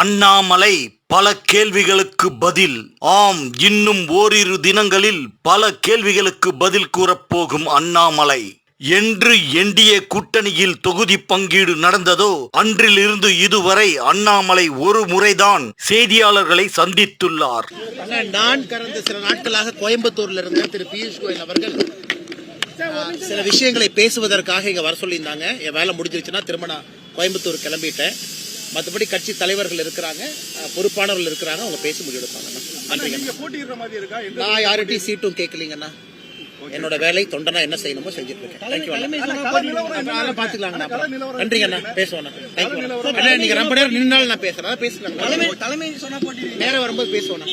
அண்ணாமலை பல கேள்விகளுக்கு பதில். ஆம், இன்னும் ஓரிரு தினங்களில் பல கேள்விகளுக்கு பதில் கூறப்போகும் அண்ணாமலை. என்று என்டிஏ கூட்டணியில் தொகுதி பங்கீடு நடந்ததோ அன்றிலிருந்து இதுவரை அண்ணாமலை ஒரு முறைதான் செய்தியாளர்களை சந்தித்துள்ளார். நான் கடந்த சில நாட்களாக கோயம்புத்தூர்ல இருந்த திரு பியூஷ் கோயல் அவர்கள் சில விஷயங்களை பேசுவதற்காக இங்க வர சொல்லியிருந்தாங்க. என் வேலை முடிஞ்சிருச்சுன்னா திரும்ப நான் கோயம்புத்தூர் கிளம்பிட்டேன். மற்றபடி கட்சி தலைவர்கள் இருக்கிறாங்க, பொறுப்பானவர்கள் இருக்கிறாங்க, அவங்க பேசி முடிவெடுப்பாங்க. நான் யார்கிட்டையும் சீட்டும் கேட்கலீங்கண்ணா. என்னோட வேலை தொண்டனா என்ன செய்யணுமோ செஞ்சுட்டு இருக்கேன். பாத்துக்கலாங்க. நன்றிங்கண்ணா, பேசுவோம். நீங்க ரொம்ப நேரம் நின்னாலும் நான் பேசுறேன், நேரம் வரும்போது பேசுவோம்.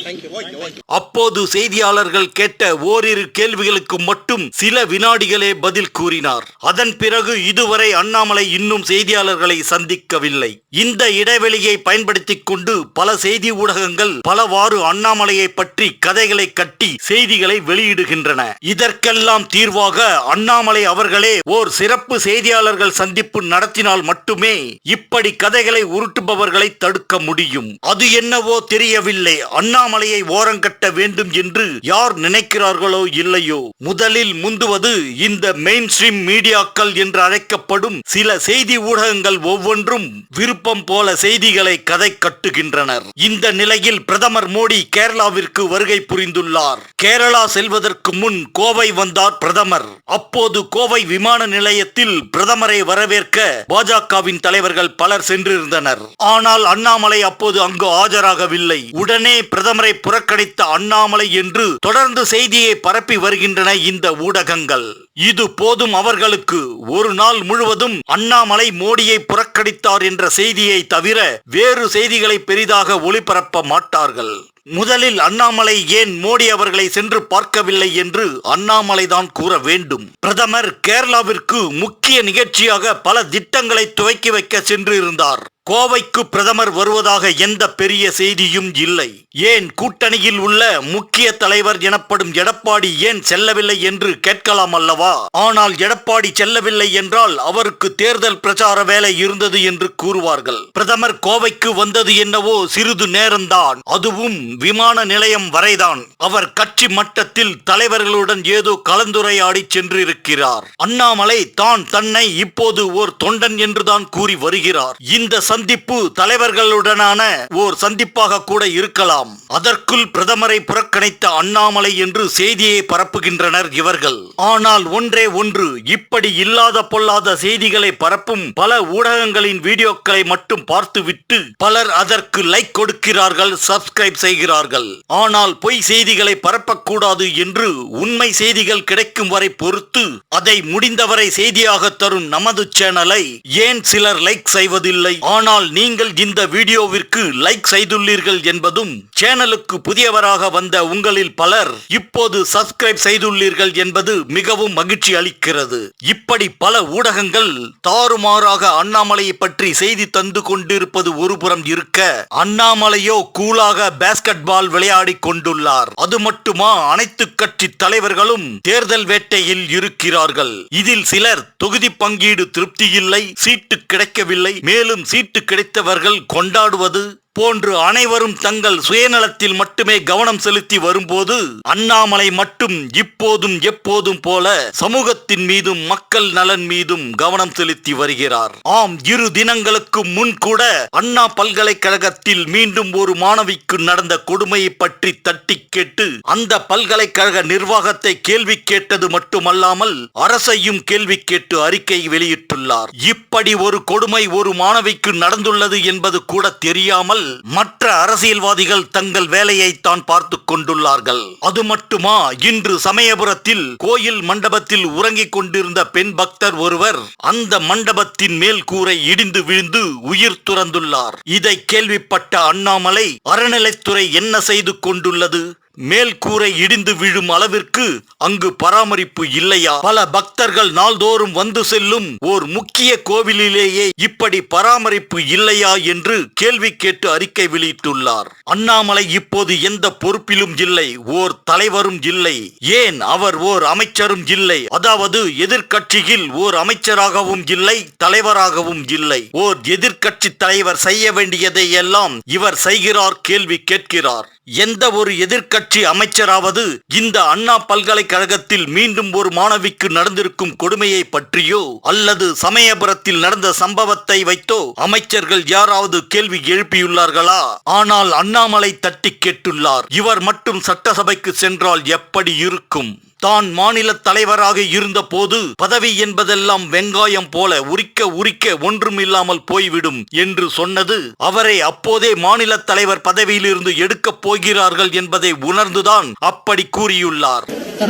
அப்போது செய்தியாளர்கள் கேட்ட ஓரிரு கேள்விகளுக்கு மட்டும் சில வினாடிகளே பதில் கூறினார். அதன் பிறகு இதுவரை அண்ணாமலை இன்னும் செய்தியாளர்களை சந்திக்கவில்லை. இந்த இடைவெளியை பயன்படுத்திக் கொண்டு பல செய்தி ஊடகங்கள் பலவாறு அண்ணாமலையை பற்றி கதைகளை கட்டி செய்திகளை வெளியிடுகின்றன. இதற்கெல்லாம் தீர்வாக அண்ணாமலை அவர்களே ஓர் சிறப்பு செய்தியாளர்கள் சந்திப்பு நடத்தினால் மட்டுமே இப்படி கதைகளை உருட்டுபவர்களை தடுக்க முடியும். அது என்னவோ தெரியவில்லை, அண்ணாமலையை ஓரங்கட்ட வேண்டும் என்று யார் நினைக்கிறார்களோ இல்லையோ, முதலில் முந்துவது இந்த மெயின் ஸ்ட்ரீம் மீடியாக்கள் என்று அழைக்கப்படும் சில செய்தி ஊடகங்கள் ஒவ்வொன்றும் விருப்பம் போல செய்திகளை கதை கட்டுகின்றனர். இந்த நிலையில் பிரதமர் மோடி கேரளாவிற்கு வருகை புரிந்துள்ளார். கேரளா செல்வதற்கு முன் கோவை வந்தார் பிரதமர். அப்போது கோவை விமான நிலையத்தில் பிரதமரை வரவேற்க பாஜகவின் தலைவர்கள் பலர் சென்றிருந்தனர். ஆனால் அண்ணாமலை அப்போது அங்கு ஆஜராகவில்லை. உடனே பிரதமரை புறக்கணித்த அண்ணாமலை என்று தொடர்ந்து செய்தியை பரப்பி வருகின்றன இந்த ஊடகங்கள். இது போதும் அவர்களுக்கு. ஒரு நாள் முழுவதும் அண்ணாமலை மோடியை புறக்கணித்தார் என்ற செய்தியை தவிர வேறு செய்திகளை பெரிதாக ஒளிபரப்ப மாட்டார்கள். முதலில் அண்ணாமலை ஏன் மோடி அவர்களை சென்று பார்க்கவில்லை என்று அண்ணாமலைதான் கூற வேண்டும். பிரதமர் கேரளாவிற்கு முக்கிய நிகழ்ச்சியாக பல திட்டங்களை துவக்கி வைக்க சென்று இருந்தார். கோவைக்கு பிரதமர் வருவதாக எந்த பெரிய செய்தியும் இல்லை. ஏன் கூட்டணியில் உள்ள முக்கிய தலைவர் எனப்படும் எடப்பாடி ஏன் செல்லவில்லை என்று கேட்கலாம் அல்லவா? ஆனால் எடப்பாடி செல்லவில்லை என்றால் அவருக்கு தேர்தல் பிரச்சார வேலை இருந்தது என்று கூறுவார்கள். பிரதமர் கோவைக்கு வந்தது என்னவோ சிறிது நேரம்தான், அதுவும் விமான நிலையம் வரைதான். அவர் கட்சி மட்டத்தில் தலைவர்களுடன் ஏதோ கலந்துரையாடி சென்றிருக்கிறார். அண்ணாமலை தான் தன்னை இப்போது ஓர் தொண்டன் என்றுதான் கூறி வருகிறார். இந்த சந்திப்பு தலைவர்களுடனான ஓர் சந்திப்பாக கூட இருக்கலாம். அதற்குள் பிரதமரை புறக்கணித்த அண்ணாமலை என்று செய்தியை பரப்புகின்றனர் இவர்கள். ஆனால் ஒன்றே ஒன்று, இப்படி இல்லாத பொல்லாத செய்திகளை பரப்பும் பல ஊடகங்களின் வீடியோக்களை மட்டும் பார்த்துவிட்டு பலர் அதற்கு லைக் கொடுக்கிறார்கள், சப்ஸ்கிரைப் செய்கிறார்கள். ஆனால் பொய் செய்திகளை பரப்பக்கூடாது என்று உண்மை செய்திகள் கிடைக்கும் வரை பொறுத்து அதை முடிந்தவரை செய்தியாக தரும் நமது சேனலை ஏன் சிலர் லைக் செய்வதில்லை? ஆனால் நீங்கள் இந்த வீடியோவிற்கு லைக் செய்துள்ளீர்கள் என்பதும் சேனலுக்கு புதியவராக வந்த உங்களில் பலர் இப்போது சப்ஸ்கிரைப் செய்துள்ளீர்கள் என்பது மிகவும் மகிழ்ச்சி அளிக்கிறது. இப்படி பல ஊடகங்கள் தாறுமாறாக அண்ணாமலையை பற்றி செய்தி தந்து கொண்டிருப்பது ஒருபுறம் இருக்க, அண்ணாமலையோ கூலாக பாஸ்கெட் பால் விளையாடி கொண்டுள்ளார். அது மட்டுமா, அனைத்து கட்சி தலைவர்களும் தேர்தல் வேட்டையில் இருக்கிறார்கள். இதில் சிலர் தொகுதி பங்கீடு திருப்தி இல்லை, சீட்டு கிடைக்கவில்லை, மேலும் சீட்டு கிடைத்தவர்கள் கொண்டாடுவது போன்று அனைவரும் தங்கள் சுயநலத்தில் மட்டுமே கவனம் செலுத்தி வரும்போது, அண்ணாமலை மட்டும் இப்போதும் எப்போதும் போல சமூகத்தின் மீதும் மக்கள் நலன் மீதும் கவனம் செலுத்தி வருகிறார். ஆம், 2 தினங்களுக்கு முன் கூட அண்ணா பல்கலைக்கழகத்தில் மீண்டும் ஒரு மாணவிக்கு நடந்த கொடுமையை பற்றி தட்டி கேட்டு அந்த பல்கலைக்கழக நிர்வாகத்தை கேள்வி கேட்டது மட்டுமல்லாமல் அரசையும் கேள்வி கேட்டு அறிக்கை வெளியிட்டுள்ளார். இப்படி ஒரு கொடுமை ஒரு மாணவிக்கு நடந்துள்ளது என்பது கூட தெரியாமல் மற்ற அரசியல்வாதிகள் தங்கள் வேலையை தான் பார்த்து கொண்டுள்ளார்கள். அது மட்டுமா, இன்று சமயபுரத்தில் கோயில் மண்டபத்தில் உறங்கிக் கொண்டிருந்த பெண் பக்தர் ஒருவர் அந்த மண்டபத்தின் மேல் கூரை இடிந்து விழுந்து உயிர் துறந்துள்ளார். இதை கேள்விப்பட்ட அண்ணாமலை, அறநிலைத்துறை என்ன செய்து கொண்டுள்ளது, மேல் கூரை இடிந்து விழும் அளவிற்கு அங்கு பராமரிப்பு இல்லையா? பல பக்தர்கள் நாள்தோறும் வந்து செல்லும் ஓர் முக்கிய கோவிலிலேயே இப்படி பராமரிப்பு இல்லையா என்று கேள்வி கேட்டு அறிக்கை வெளியிட்டுள்ளார். அண்ணாமலை இப்போது எந்த பொறுப்பிலும் இல்லை, ஓர் தலைவரும் இல்லை, ஏன் அவர் ஓர் அமைச்சரும் இல்லை. அதாவது எதிர்க்கட்சியில் ஓர் அமைச்சராகவும் இல்லை, தலைவராகவும் இல்லை. ஓர் எதிர்க்கட்சி தலைவர் செய்ய வேண்டியதை எல்லாம் இவர் செய்கிறார், கேள்வி கேட்கிறார். எந்த ஒரு எதிர்க்கட்சி அமைச்சராவது இந்த அண்ணா பல்கலைக்கழகத்தில் மீண்டும் ஒரு மாணவிக்கு நடந்திருக்கும் கொடுமையை பற்றியோ அல்லது சமயபுரத்தில் நடந்த சம்பவத்தை வைத்தோ அமைச்சர்கள் யாராவது கேள்வி எழுப்பியுள்ளார்களா? ஆனால் அண்ணாமலை தட்டி கேட்டுள்ளார். இவர் மட்டும் சட்டசபைக்கு சென்றால் எப்படி இருக்கும்? தான் மாநில தலைவராக இருந்த போது பதவி என்பதெல்லாம் வெங்காயம் போல உரிக்க உரிக்க ஒன்றுமில்லாமல் போய்விடும் என்று சொன்னது அவரை அப்போதே மாநில தலைவர் பதவியிலிருந்து எடுக்கப் போகிறார்கள் என்பதை உணர்ந்துதான் அப்படி கூறியுள்ளார்.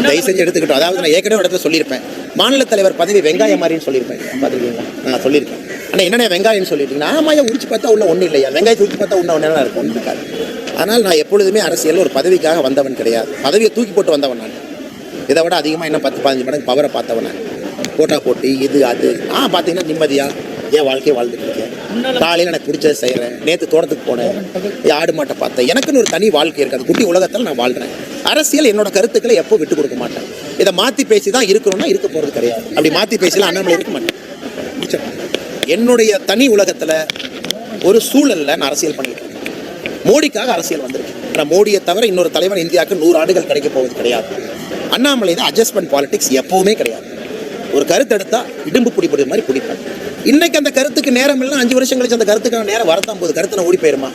தயவுசெஞ்சு எடுத்துக்கிட்டோம். அதாவது நான் ஏற்கனவே இடத்துல சொல்லியிருப்பேன், மாநில தலைவர் பதவி வெங்காயம் மாதிரின்னு சொல்லியிருப்பேன். பார்த்துருக்கீங்களா? நான் சொல்லியிருக்கேன். ஆனால் என்னென்ன வெங்காயம்னு சொல்லிட்டீங்கன்னா, ஆமாயா உரிச்சு பார்த்தா உள்ள ஒன்றும் இல்லையா, வெங்காயத்தை உரிச்சு பார்த்தா ஒன்று ஒன்றா இருக்கும், ஒன்றும் இருக்காது. ஆனால் நான் எப்பொழுதுமே அரசியல் ஒரு பதவிக்காக வந்தவன் கிடையாது, பதவியை தூக்கி போட்டு வந்தவன் நான். இதை விட அதிகமாக என்ன 10-15 மடங்கு பவரை பார்த்தவன. போட்டா போட்டி இது அது பார்த்தீங்கன்னா நிம்மதியாக என் வாழ்க்கையை வாழ்ந்துட்டு இருக்கேன். காலையில் எனக்கு பிடிச்சதை செய்கிறேன். நேற்று தோட்டத்துக்கு போனேன், ஆடு மாட்டை பார்த்தேன். எனக்குன்னு ஒரு தனி வாழ்க்கை இருக்குது. குட்டி உலகத்தில் நான் வாழ்கிறேன். அரசியல் என்னோட கருத்துக்களை எப்போ விட்டு கொடுக்க மாட்டேன். இதை மாற்றி பேசி தான் இருக்கணும்னா இருக்க போகிறது கிடையாது. அப்படி மாற்றி பேசிலாம் அண்ணாமலை இருக்க மாட்டேன். என்னுடைய தனி உலகத்தில் ஒரு சூழலில் நான் அரசியல் பண்ணிட்டு இருக்கேன். மோடிக்காக அரசியல் வந்திருக்கேன். ஆனால் மோடியை தவிர இன்னொரு தலைவர் இந்தியாவுக்கு 100 ஆண்டுகள் கிடைக்க போவது கிடையாது. அண்ணாமலை தான் அட்ஜஸ்ட்மெண்ட் பாலிடிக்ஸ் எப்பவுமே கிடையாது. ஒரு கருத்து எடுத்தா இடும்பு பிடிப்பது மாதிரி பிடிப்பாங்க. இன்னைக்கு அந்த கருத்துக்கு நேரம் இல்லை, 5 வருஷம் கழிச்சு அந்த கருத்துக்கான நேரம் வரத்தான் போது. கருத்து நான் ஓடி போயிருமா?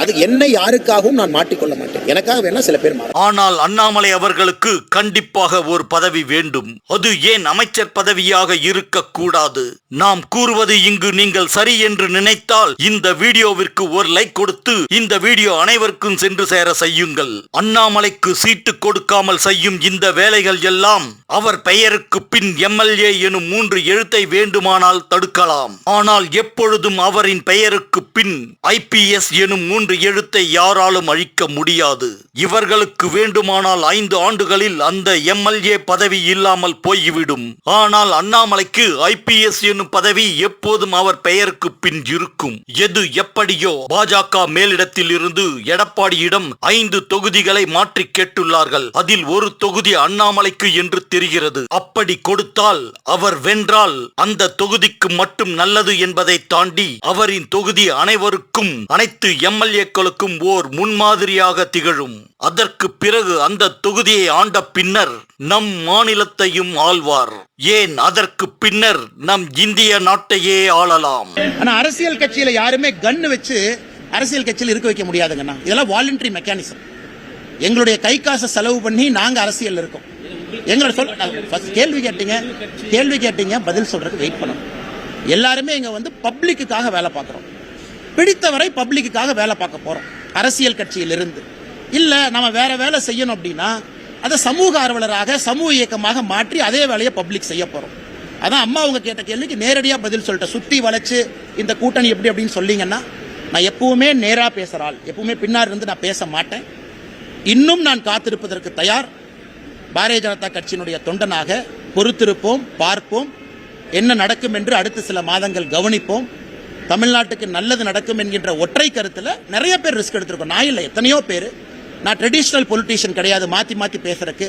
அது என்னை யாருக்காகவும் நான் மாட்டிக்கொள்ள மாட்டேன். எனக்காக வேணா சில பேர் மாறும். ஆனால் அண்ணாமலை அவர்களுக்கு கண்டிப்பாக ஒரு பதவி வேண்டும். அது ஏன் அமைச்சர் பதவியாக இருக்கக்கூடாது? நாம் கூறுவது இங்கு நீங்கள் சரி என்று நினைத்தால் இந்த வீடியோவிற்கு ஒரு லைக் கொடுத்து இந்த வீடியோ அனைவருக்கும் சென்று சேர செய்யுங்கள். அண்ணாமலைக்கு சீட்டு கொடுக்காமல் செய்யும் இந்த வேலைகள் எல்லாம் அவர் பெயருக்கு பின் எம்எல்ஏ எனும் 3 எழுத்தை வேண்டுமானால் தடுக்கலாம். ஆனால் எப்பொழுதும் அவரின் பெயருக்கு பின் IPS எனும் 3 எழுத்தை யாராலும் அழிக்க முடியாது. இவர்களுக்கு வேண்டுமானால் 5 ஆண்டுகளில் அந்த எம்எல்ஏ பதவி இல்லாமல் போய்விடும். ஆனால் அண்ணாமலைக்கு IPS எனும் பதவி எப்போதும் அவர் பெயருக்கு பின் இருக்கும். எது எப்படியோ பாஜக மேலிடத்தில் இருந்து எடப்பாடியிடம் 5 தொகுதிகளை மாற்றி கேட்டுள்ளார்கள். அதில் ஒரு தொகுதி அண்ணாமலைக்கு என்று தெரிகிறது. அப்படி கொடுத்தால் அவர் வென்றால் அந்த தொகுதிக்கு மட்டும் நல்லது என்பதை தாண்டி அவரின் தொகுதி அனைவருக்கும் அனைத்து எம்எல்ஏக்களுக்கும் ஓர் முன்மாதிரியாக திகழும். அதற்கு பிறகு அந்த தொகுதியை ஆண்ட பின்னர் நம் மாநிலத்தையும் ஆள்வார். ஏன் அதற்கு பின்னர் நம் இந்திய நாட்டையே ஆளலாம். ஆனா அரசியல் கட்சியில யாருமே கன்னு வச்சு அரசியல் கட்சியில் இருக்க வைக்க முடியாதுங்கண்ணா. இதெல்லாம் வாலண்டரி மெக்கானிசம். எங்களுடைய கை காசை செலவு பண்ணி நாங்க அரசியல் இருக்கோம். எங்களோட கேள்வி கேட்டீங்க பதில் சொல்றதுக்கு வெயிட் பண்ணணும். எல்லாருமே இங்க வந்து பப்ளிக்குக்காக வேலை பார்க்கிறோம். பிடித்தவரை பப்ளிக்குக்காக வேலை பார்க்க போறோம். அரசியல் கட்சியிலிருந்து இல்ல நம்ம வேற வேலை செய்யணும் அப்படின்னா அதை சமூக ஆர்வலராக சமூக இயக்கமாக மாற்றி அதே வேலையை பப்ளிக் செய்ய போறோம். அதான் அம்மா அவங்க கேட்ட கேள்விக்கு நேரடியா பதில் சொல்லிட்டேன். சுத்தி வளைச்சு இந்த கூட்டணி எப்படி அப்படின்னு சொல்லீங்கன்னா நான் எப்பவுமே நேரா பேசுறாள், எப்பவுமே பின்னாடி இருந்து நான் பேச மாட்டேன். இன்னும் நான் காத்திருப்பதற்கு தயார். பாரதிய ஜனதா கட்சியினுடைய தொண்டனாக பொறுத்திருப்போம், பார்ப்போம். என்ன நடக்கும் என்று அடுத்த சில மாதங்கள் கவனிப்போம். தமிழ்நாட்டுக்கு நல்லது நடக்கும் என்கின்ற ஒற்றை கருத்துல நிறைய பேர் ரிஸ்க் எடுத்திருக்கோம். நான் இல்லை, எத்தனையோ பேர். நான் ட்ரெடிஷனல் பொலிட்டீஷியன் கிடையாது மாத்தி மாத்தி பேசுறதுக்கு.